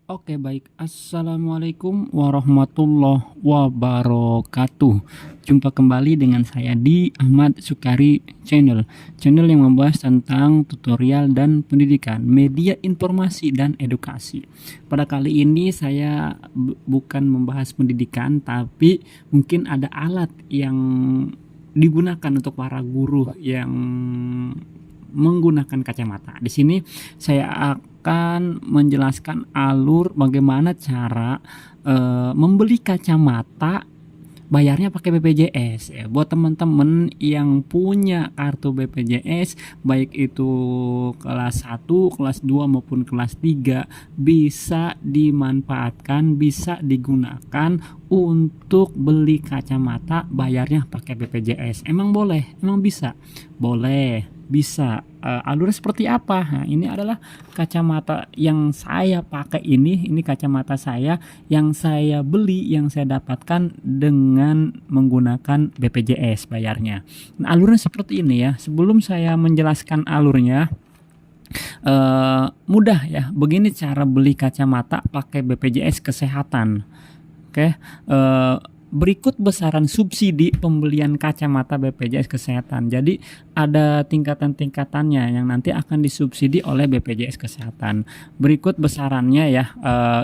Oke baik, assalamualaikum warahmatullahi wabarakatuh. Jumpa kembali dengan saya di Ahmad Sukari Channel. Channel yang membahas tentang tutorial dan pendidikan, media informasi dan edukasi. Pada kali ini saya bukan membahas pendidikan, tapi mungkin ada alat yang digunakan untuk para guru yang menggunakan kacamata. Di sini saya akan menjelaskan alur bagaimana cara membeli kacamata, bayarnya pakai BPJS ya. Buat teman-teman yang punya kartu BPJS baik itu kelas 1, kelas 2 maupun kelas 3 bisa dimanfaatkan, bisa digunakan untuk beli kacamata bayarnya pakai BPJS. Emang boleh? Emang bisa? Boleh, bisa. Alurnya seperti apa? Nah, ini adalah kacamata yang saya pakai ini kacamata saya yang saya beli, yang saya dapatkan dengan menggunakan BPJS bayarnya. Nah, alurnya seperti ini ya. Sebelum saya menjelaskan alurnya, mudah ya. Begini cara beli kacamata pakai BPJS Kesehatan. Oke, berikut besaran subsidi pembelian kacamata BPJS Kesehatan. Jadi ada tingkatan-tingkatannya yang nanti akan disubsidi oleh BPJS Kesehatan. Berikut besarannya ya,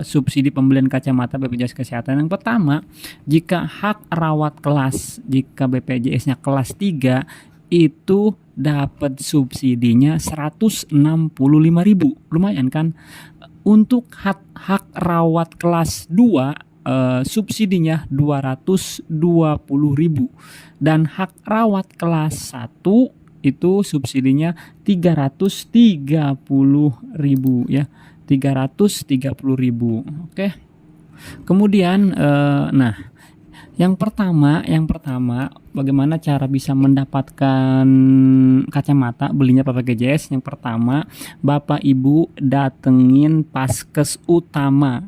subsidi pembelian kacamata BPJS Kesehatan. Yang pertama, jika hak rawat kelas, jika BPJS-nya kelas 3 itu dapat subsidinya 165.000. Lumayan kan? Untuk hak rawat kelas 2 subsidinya 220.000 dan hak rawat kelas 1 itu subsidinya 330.000 ya, 330.000. Oke. Kemudian nah, yang pertama bagaimana cara bisa mendapatkan kacamata, belinya pakai BPJS. Yang pertama, Bapak Ibu datengin Paskes Utama.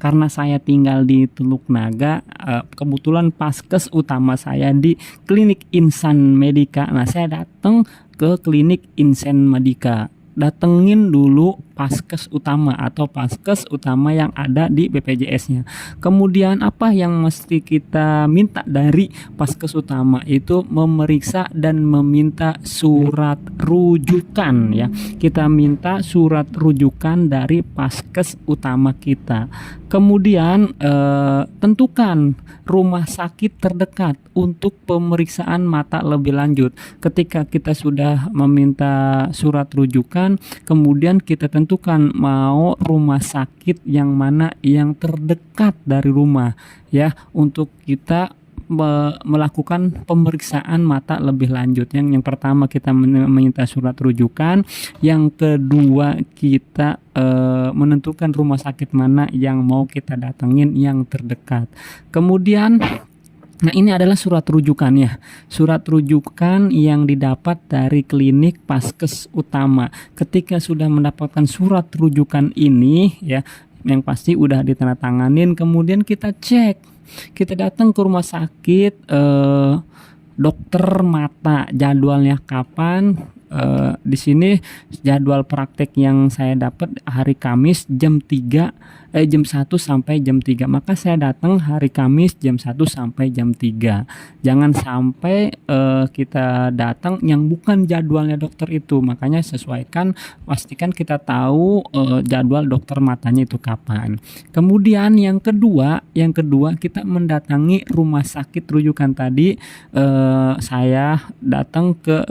Karena saya tinggal di Teluk Naga, kebetulan Paskes Utama saya di Klinik Insan Medika. Nah, saya datang ke Klinik Insan Medika. Datengin dulu Paskes Utama atau Paskes Utama yang ada di BPJS-nya. Kemudian apa yang mesti kita minta dari Paskes Utama itu memeriksa dan meminta surat rujukan ya. Kita minta surat rujukan dari Paskes Utama kita. Kemudian tentukan rumah sakit terdekat untuk pemeriksaan mata lebih lanjut. Ketika kita sudah meminta surat rujukan, kemudian kita tentukan mau rumah sakit yang mana yang terdekat dari rumah ya, untuk kita melakukan pemeriksaan mata lebih lanjut. Yang pertama kita meminta surat rujukan, yang kedua kita menentukan rumah sakit mana yang mau kita datengin yang terdekat. Kemudian nah, ini adalah surat rujukan ya. Surat rujukan yang didapat dari klinik Paskes Utama. Ketika sudah mendapatkan surat rujukan ini ya, yang pasti udah ditandatanganin, kemudian kita cek. Kita datang ke rumah sakit, dokter mata, jadwalnya kapan. Di sini jadwal praktek yang saya dapat hari Kamis jam 1 sampai jam 3. Maka saya datang hari Kamis jam 1 sampai jam 3. Jangan sampai kita datang yang bukan jadwalnya dokter itu. Makanya sesuaikan, pastikan kita tahu jadwal dokter matanya itu kapan. Kemudian yang kedua kita mendatangi rumah sakit rujukan tadi. Saya datang ke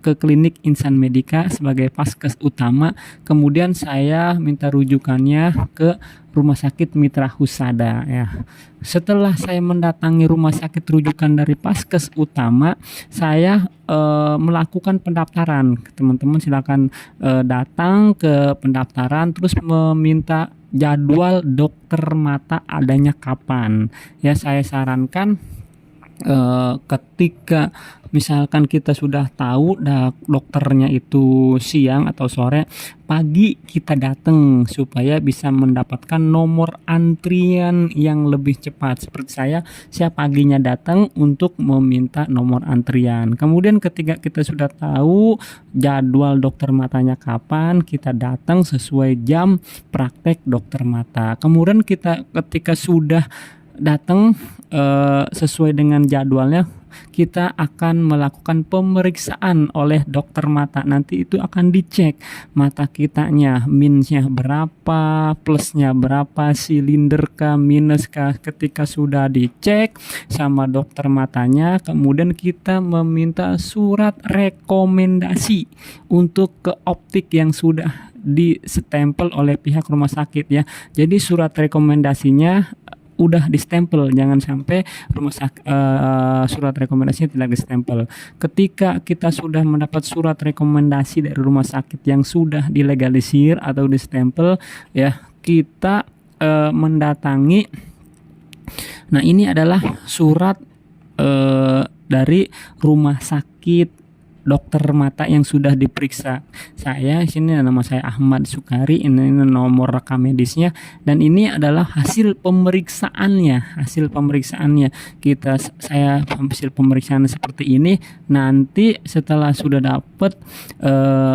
klinik Insan Medika sebagai Paskes Utama, kemudian saya minta rujukannya ke Rumah Sakit Mitra Husada ya. Setelah saya mendatangi rumah sakit rujukan dari Paskes Utama, saya melakukan pendaftaran. Teman-teman silakan datang ke pendaftaran, terus meminta jadwal dokter mata adanya kapan ya. Saya sarankan Ketika misalkan kita sudah tahu dokternya itu siang atau sore, pagi kita datang supaya bisa mendapatkan nomor antrian yang lebih cepat. Seperti saya paginya datang untuk meminta nomor antrian. Kemudian ketika kita sudah tahu jadwal dokter matanya kapan, kita datang sesuai jam praktek dokter mata. Kemudian kita ketika sudah datang sesuai dengan jadwalnya, kita akan melakukan pemeriksaan oleh dokter mata. Nanti itu akan dicek mata kitanya, minusnya berapa, plusnya berapa, silinder kah, minus kah. Ketika sudah dicek sama dokter matanya, kemudian kita meminta surat rekomendasi untuk ke optik yang sudah di-stempel oleh pihak rumah sakit ya. Jadi surat rekomendasinya udah distempel, jangan sampai surat rekomendasinya tidak distempel. Ketika kita sudah mendapat surat rekomendasi dari rumah sakit yang sudah dilegalisir atau distempel ya, kita mendatangi. Nah, ini adalah surat dari rumah sakit dokter mata yang sudah diperiksa. Saya sini nama saya Ahmad Sukari, ini nomor rekam medisnya, dan ini adalah hasil pemeriksaannya. Saya hasil pemeriksaan seperti ini. Nanti setelah sudah dapat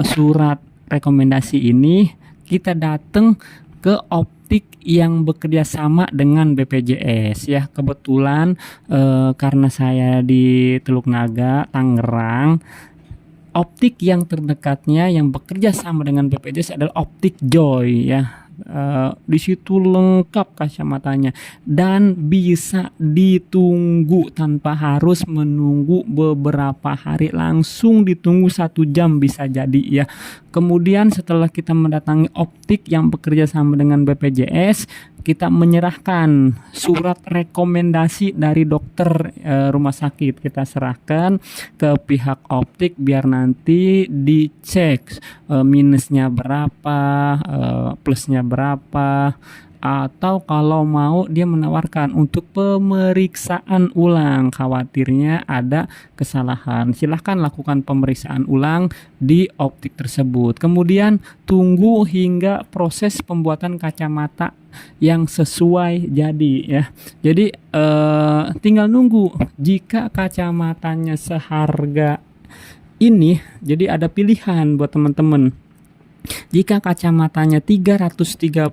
surat rekomendasi ini, kita datang ke optik yang bekerja sama dengan BPJS ya. Kebetulan karena saya di Teluk Naga, Tangerang, optik yang terdekatnya yang bekerja sama dengan BPJS adalah Optik Joy ya. Di situ lengkap kacamatanya dan bisa ditunggu tanpa harus menunggu beberapa hari, langsung ditunggu 1 jam bisa jadi ya. Kemudian setelah kita mendatangi optik yang bekerja sama dengan BPJS, kita menyerahkan surat rekomendasi dari dokter rumah sakit, kita serahkan ke pihak optik biar nanti dicek minusnya berapa, plusnya berapa, atau kalau mau dia menawarkan untuk pemeriksaan ulang, khawatirnya ada kesalahan, silahkan lakukan pemeriksaan ulang di optik tersebut. Kemudian tunggu hingga proses pembuatan kacamata yang sesuai jadi ya. Jadi tinggal nunggu. Jika kacamatanya seharga ini, jadi ada pilihan buat teman-teman. Jika kacamatanya 330.000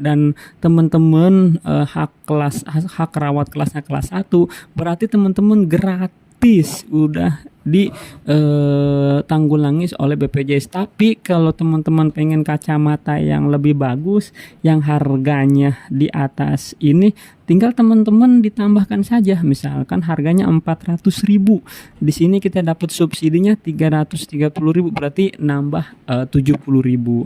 dan teman-teman hak rawat kelasnya kelas 1, berarti teman-teman gratis udah ditanggulangi oleh BPJS. Tapi kalau teman-teman pengen kacamata yang lebih bagus, yang harganya di atas ini, tinggal teman-teman ditambahkan saja. Misalkan harganya 400.000, di sini kita dapat subsidinya 330.000, berarti nambah 70.000.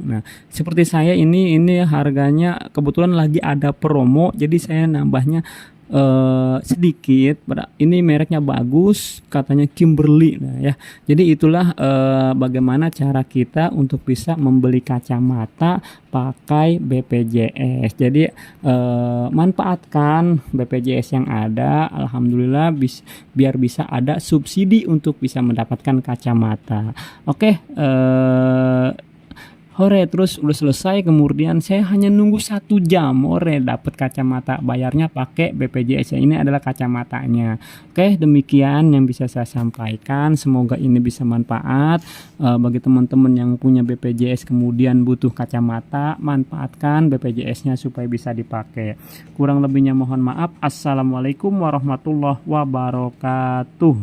Nah, seperti saya ini harganya kebetulan lagi ada promo, jadi saya nambahnya sedikit. Ini mereknya bagus, katanya Kimberly. Nah ya, jadi itulah bagaimana cara kita untuk bisa membeli kacamata pakai BPJS. Jadi manfaatkan BPJS yang ada, alhamdulillah biar bisa ada subsidi untuk bisa mendapatkan kacamata. Oke, hore, terus udah selesai, kemudian saya hanya nunggu 1 jam, hore, dapat kacamata, bayarnya pakai BPJS. Ini adalah kacamatanya. Oke, demikian yang bisa saya sampaikan, semoga ini bisa manfaat bagi teman-teman yang punya BPJS kemudian butuh kacamata. Manfaatkan BPJS-nya supaya bisa dipakai. Kurang lebihnya mohon maaf. Assalamualaikum warahmatullahi wabarakatuh.